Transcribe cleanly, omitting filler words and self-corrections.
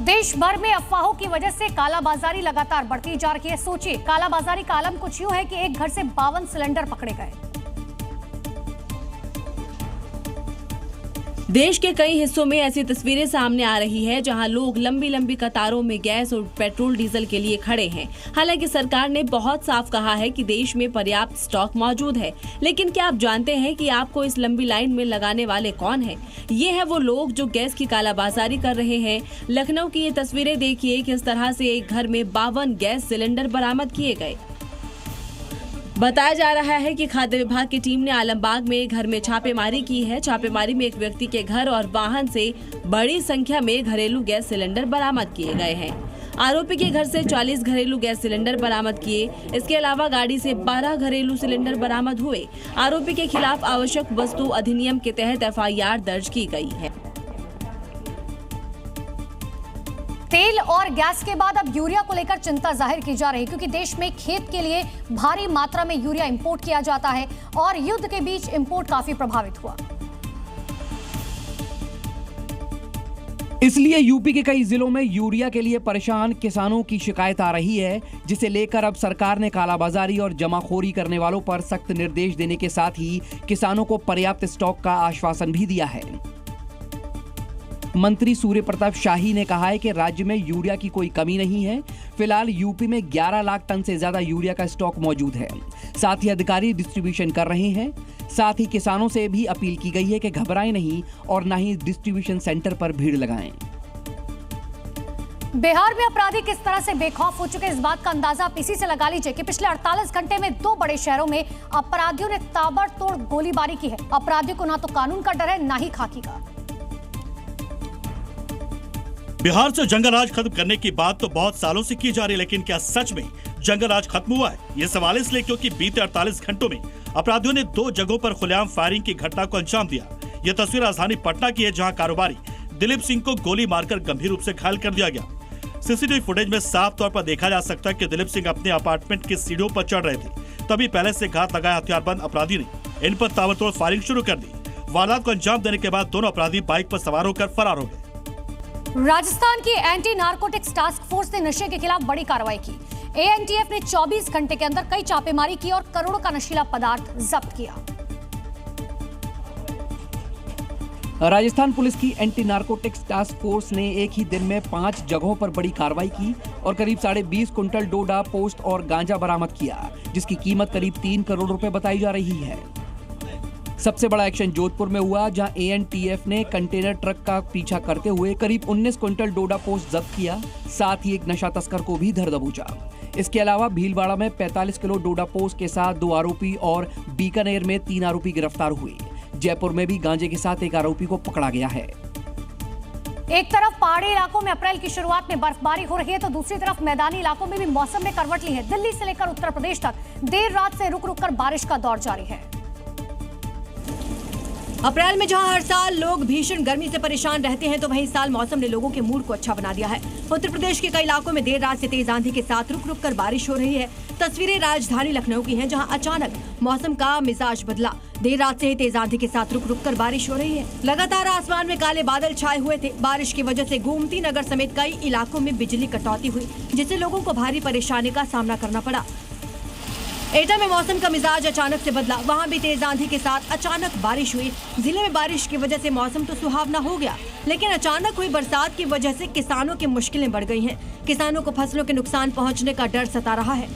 देश भर में अफवाहों की वजह से कालाबाजारी लगातार बढ़ती जा रही है। सोचिए, कालाबाजारी का आलम कुछ यूं है कि एक घर से 52 सिलेंडर पकड़े गए। देश के कई हिस्सों में ऐसी तस्वीरें सामने आ रही है जहां लोग लंबी लंबी कतारों में गैस और पेट्रोल डीजल के लिए खड़े हैं। हालांकि सरकार ने बहुत साफ कहा है कि देश में पर्याप्त स्टॉक मौजूद है, लेकिन क्या आप जानते हैं कि आपको इस लंबी लाइन में लगाने वाले कौन हैं? ये है वो लोग जो गैस की कालाबाजारी कर रहे हैं। लखनऊ की ये तस्वीरें देखिए, किस तरह से एक घर में 52 गैस सिलेंडर बरामद किए गए। बताया जा रहा है कि खाद्य विभाग की टीम ने आलमबाग में घर में छापेमारी की है। छापेमारी में एक व्यक्ति के घर और वाहन से बड़ी संख्या में घरेलू गैस सिलेंडर बरामद किए गए हैं। आरोपी के घर से 40 घरेलू गैस सिलेंडर बरामद किए। इसके अलावा गाड़ी से 12 घरेलू सिलेंडर बरामद हुए। आरोपी के खिलाफ आवश्यक वस्तु अधिनियम के तहत FIR दर्ज की गई है। तेल और गैस के बाद अब यूरिया को लेकर चिंता जाहिर की जा रही है, क्योंकि देश में खेत के लिए भारी मात्रा में यूरिया इंपोर्ट किया जाता है और युद्ध के बीच इंपोर्ट काफी प्रभावित हुआ। इसलिए यूपी के कई जिलों में यूरिया के लिए परेशान किसानों की शिकायत आ रही है, जिसे लेकर अब सरकार ने कालाबाजारी और जमाखोरी करने वालों पर सख्त निर्देश देने के साथ ही किसानों को पर्याप्त स्टॉक का आश्वासन भी दिया है। मंत्री सूर्य प्रताप शाही ने कहा है कि राज्य में यूरिया की कोई कमी नहीं है। फिलहाल यूपी में 11 लाख टन से ज्यादा यूरिया का स्टॉक मौजूद है। साथ ही अधिकारी डिस्ट्रीब्यूशन कर रहे हैं। साथ ही किसानों से भी अपील की गई है कि घबराएं नहीं और न ही डिस्ट्रीब्यूशन सेंटर पर भीड़ लगाएं। बिहार में अपराधी किस तरह से बेखौफ हो चुके हैं, इस बात का अंदाजा आप इसी से लगा लीजिए कि पिछले 48 घंटे में 2 बड़े शहरों में अपराधियों ने ताबड़तोड़ गोलीबारी की है। अपराधियों को ना तो कानून का डर है, ना ही खाकी का। बिहार से जंगल राज खत्म करने की बात तो बहुत सालों से की जा रही है, लेकिन क्या सच में जंगल राज खत्म हुआ है? ये सवाल इसलिए क्योंकि बीते 48 घंटों में अपराधियों ने 2 जगहों पर खुलेआम फायरिंग की घटना को अंजाम दिया। ये तस्वीर राजधानी पटना की है, जहां कारोबारी दिलीप सिंह को गोली मारकर गंभीर रूप से घायल कर दिया गया। सीसीटीवी फुटेज में साफ तौर पर देखा जा सकता है कि दिलीप सिंह अपने अपार्टमेंट की सीढ़ियों पर चढ़ रहे थे, तभी पहले से घात लगाए हथियारबंद अपराधी ने इन पर ताबड़तोड़ फायरिंग शुरू कर दी। वारदात को अंजाम देने के बाद दोनों अपराधी बाइक पर सवार होकर फरार हो गए। राजस्थान की एंटी नारकोटिक्स टास्क फोर्स ने नशे के खिलाफ बड़ी कार्रवाई की। ANTF ने 24 घंटे के अंदर कई छापेमारी की और करोड़ों का नशीला पदार्थ जब्त किया। राजस्थान पुलिस की एंटी नारकोटिक्स टास्क फोर्स ने एक ही दिन में 5 जगहों पर बड़ी कार्रवाई की और करीब 20.5 कुंटल डोडा, पोस्ट और गांजा बरामद किया, जिसकी कीमत करीब 3 करोड़ रुपए बताई जा रही है। सबसे बड़ा एक्शन जोधपुर में हुआ, जहां ANTF ने कंटेनर ट्रक का पीछा करते हुए करीब 19 क्विंटल डोडा पोस्ट जब्त किया। साथ ही एक नशा तस्कर को भी धर दबोचा। इसके अलावा भीलवाड़ा में 45 किलो डोडा पोस्ट के साथ 2 आरोपी और बीकानेर में 3 आरोपी गिरफ्तार हुए। जयपुर में भी गांजे के साथ एक आरोपी को पकड़ा गया है। एक तरफ पहाड़ी इलाकों में अप्रैल की शुरुआत में बर्फबारी हो रही है, तो दूसरी तरफ मैदानी इलाकों में भी मौसम में करवट ली है। दिल्ली से लेकर उत्तर प्रदेश तक देर रात से रुक रुक कर बारिश का दौर जारी है। अप्रैल में जहां हर साल लोग भीषण गर्मी से परेशान रहते हैं, तो वहीं इस साल मौसम ने लोगों के मूड को अच्छा बना दिया है। उत्तर प्रदेश के कई इलाकों में देर रात से तेज आंधी के साथ रुक रुक कर बारिश हो रही है। तस्वीरें राजधानी लखनऊ की हैं, जहां अचानक मौसम का मिजाज बदला। देर रात से ही तेज आंधी के साथ रुक रुक कर बारिश हो रही है। लगातार आसमान में काले बादल छाए हुए थे। बारिश की वजह से गोमती नगर समेत कई इलाकों में बिजली कटौती हुई, जिससे लोगों को भारी परेशानी का सामना करना पड़ा। एटा में मौसम का मिजाज अचानक से बदला, वहां भी तेज आंधी के साथ अचानक बारिश हुई। जिले में बारिश की वजह से मौसम तो सुहावना हो गया, लेकिन अचानक हुई बरसात की वजह से किसानों की मुश्किलें बढ़ गई हैं। किसानों को फसलों के नुकसान पहुंचने का डर सता रहा है।